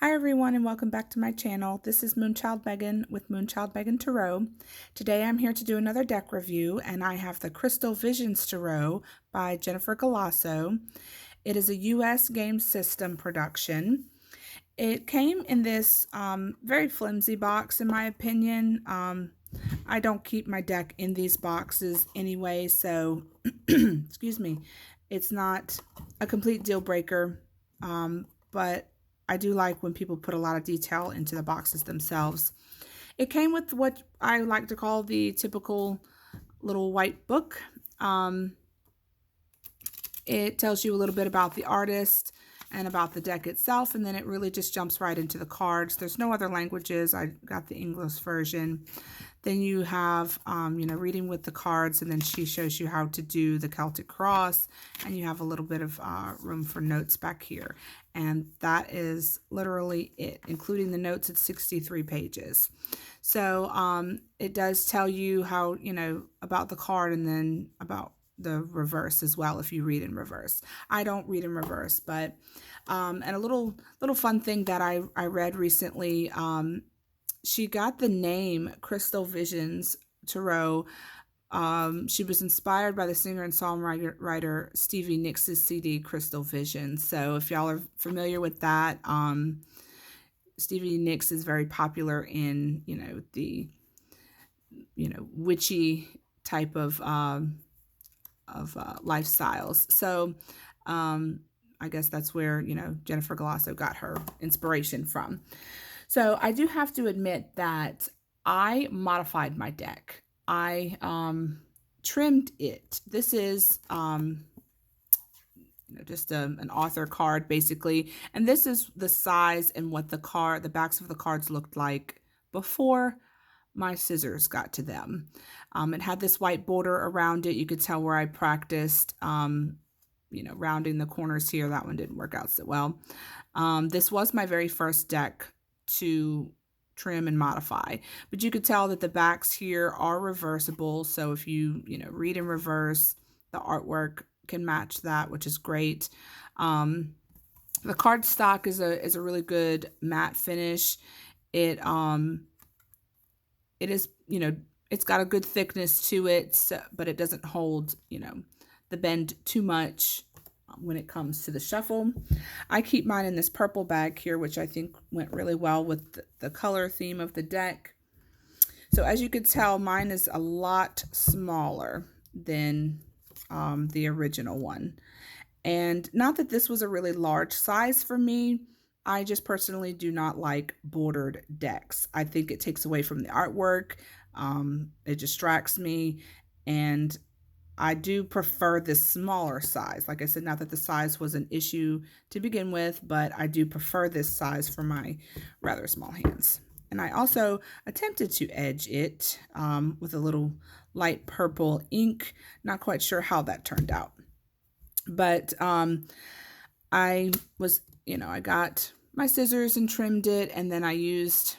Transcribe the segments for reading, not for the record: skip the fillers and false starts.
Hi everyone and welcome back to my channel. This is Moonchild Megan with Moonchild Megan Tarot. Today I'm here to do another deck review and I have the Crystal Visions Tarot by Jennifer Galasso. It is a US game system production. It came in this very flimsy box in my opinion. I don't keep my deck in these boxes anyway, so excuse me, it's not a complete deal breaker, but I do like when people put a lot of detail into the boxes themselves. It came with what I like to call the typical little white book. It tells you a little bit about the artist and about the deck itself, and then it really just jumps right into the cards. There's no other languages. I got the English version. Then you have, reading with the cards, and then she shows you how to do the Celtic cross, and you have a little bit of room for notes back here. And that is literally it, including the notes at 63 pages. So it does tell you how, about the card and then about the reverse as well if you read in reverse. I don't read in reverse, but and a little fun thing that I read recently, she got the name Crystal Visions Tarot. She was inspired by the singer and songwriter Stevie Nicks' CD Crystal Visions. So if y'all are familiar with that, Stevie Nicks is very popular in the witchy type of lifestyles. So I guess that's where Jennifer Galasso got her inspiration from. So I do have to admit that I modified my deck. I trimmed it. This is just an author card basically, and this is the size and what the backs of the cards looked like before my scissors got to them. It had this white border around it. You could tell where I practiced rounding the corners here. That one didn't work out so well. This was my very first deck to trim and modify, but you could tell that the backs here are reversible. So if you read in reverse, the artwork can match that, which is great. The cardstock is a really good matte finish. It is it's got a good thickness to it, so, but it doesn't hold the bend too much when it comes to the shuffle. I keep mine in this purple bag here, which I think went really well with the color theme of the deck. So as you could tell, mine is a lot smaller than the original one. And not that this was a really large size for me. I just personally do not like bordered decks. I think it takes away from the artwork. It distracts me, and I do prefer this smaller size. Like I said, not that the size was an issue to begin with, but I do prefer this size for my rather small hands. And I also attempted to edge it with a little light purple ink. Not quite sure how that turned out. But I was, I got my scissors and trimmed it, and then I used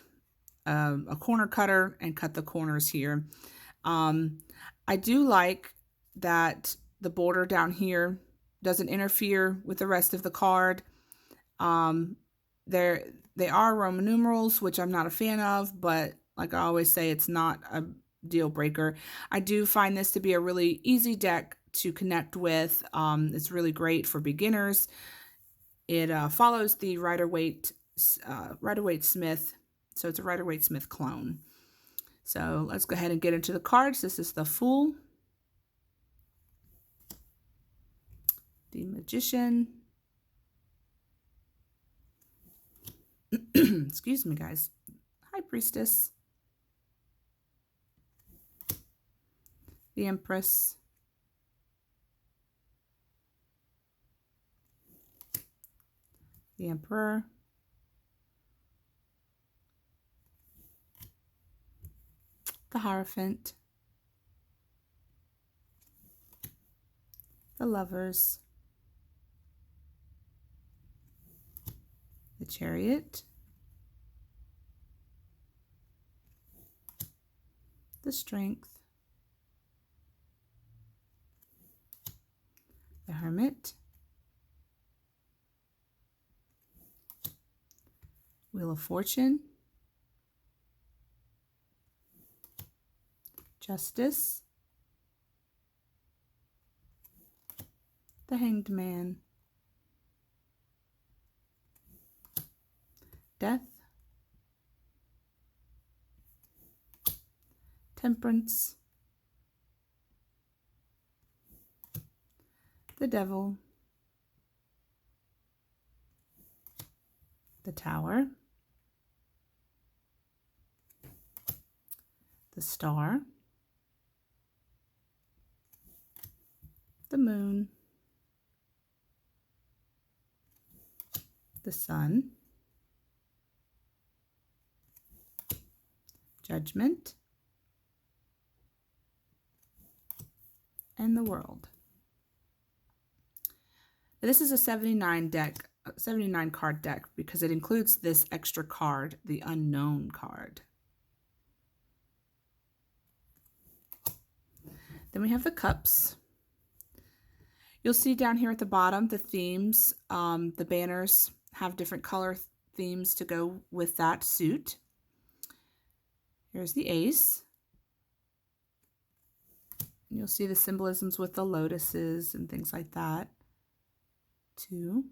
a corner cutter and cut the corners here. I do like that the border down here doesn't interfere with the rest of the card. They are Roman numerals, which I'm not a fan of, but like I always say, it's not a deal breaker. I do find this to be a really easy deck to connect with. It's really great for beginners. It follows the Rider-Waite Smith, so it's a Rider-Waite Smith clone. So let's go ahead and get into the cards. This is the Fool, the Magician, excuse me guys, High Priestess, the Empress, the Emperor, the Hierophant, the Lovers, the Chariot, the Strength, the Hermit, Wheel of Fortune, Justice, the Hanged Man, Death, Temperance, the Devil, the Tower, the Star, the Moon, the Sun, Judgment, and the World. Now, this is a 79 card deck because it includes this extra card, the Unknown card. Then we have the cups. You'll see down here at the bottom the themes. The banners have different color themes to go with that suit. Here's the ace. You'll see the symbolisms with the lotuses and things like that. 2,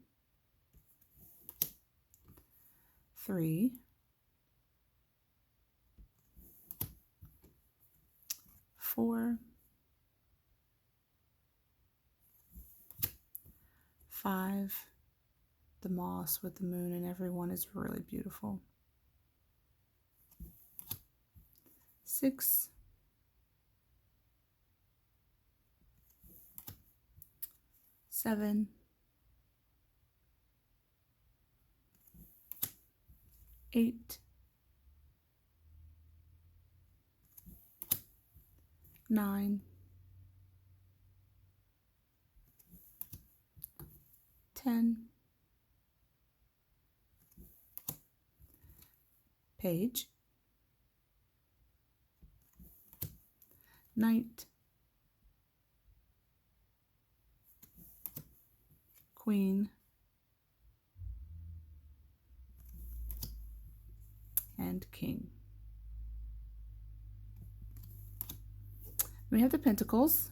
3, 4, 5. The moss with the moon and everyone is really beautiful. 6, 7, 8, 9, 10, page, knight, queen, and king. We have the pentacles,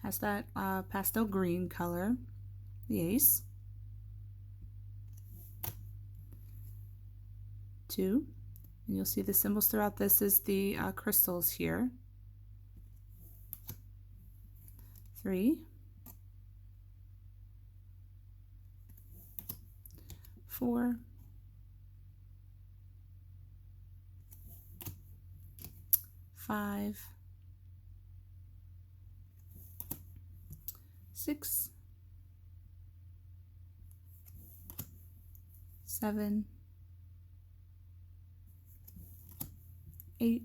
has that pastel green color, the ace, 2, and you'll see the symbols throughout this is the crystals here, 3, 4, 5, 6, 7, 8,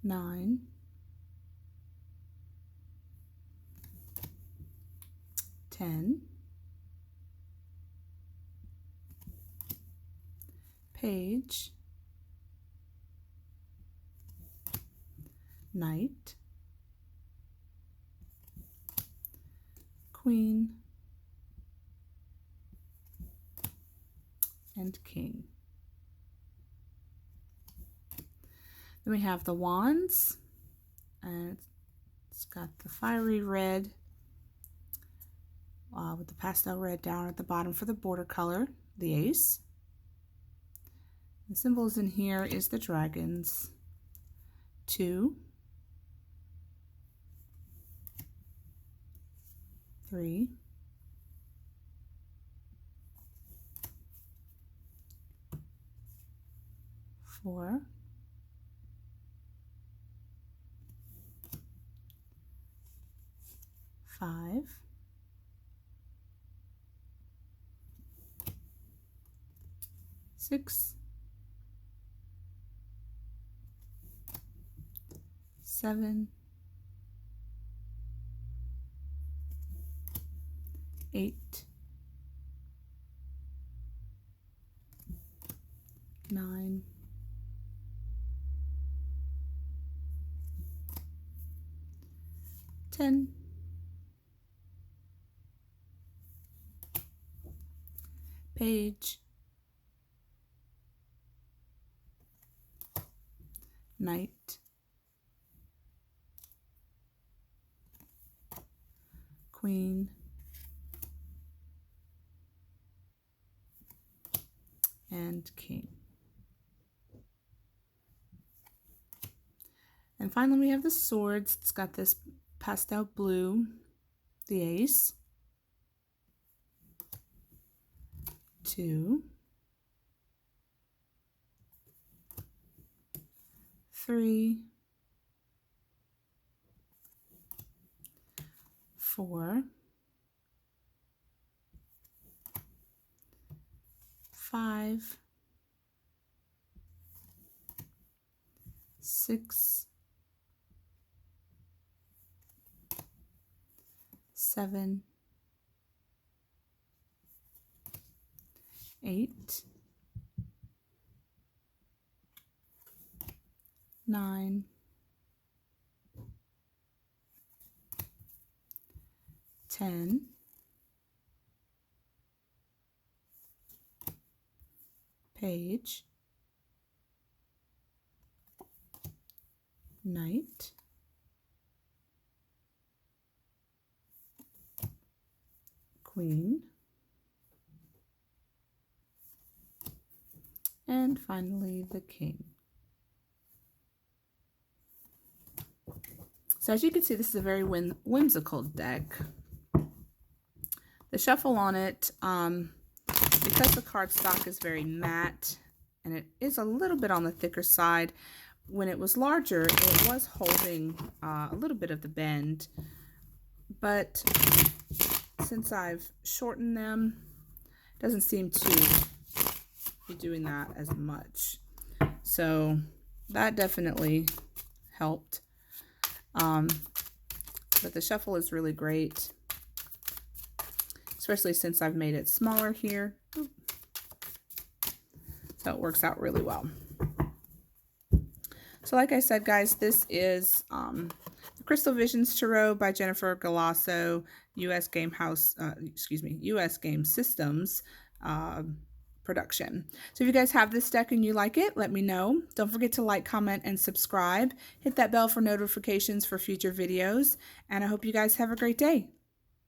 9, 10, page, knight, queen, and king. Then we have the wands, and it's got the fiery red with the pastel red down at the bottom for the border color, the ace. The symbols in here is the dragons, 2, 3, 4, 5, 6, 7, 8, 9, 10, page, knight, queen, and king. And finally we have the swords. It's got this pastel blue, the ace, 2, 3, 4, 5, 6, 7, 8, 9, 10, 'page, knight, queen, and finally the king. So as you can see, this is a very whimsical deck. The shuffle on it, because the cardstock is very matte and it is a little bit on the thicker side, when it was larger, it was holding a little bit of the bend, but since I've shortened them, it doesn't seem to be doing that as much. So that definitely helped. But the shuffle is really great, especially since I've made it smaller here. So it works out really well. So like I said, guys, this is the Crystal Visions Tarot by Jennifer Galasso, US Game Systems production. So if you guys have this deck and you like it, let me know. Don't forget to like, comment, and subscribe. Hit that bell for notifications for future videos. And I hope you guys have a great day.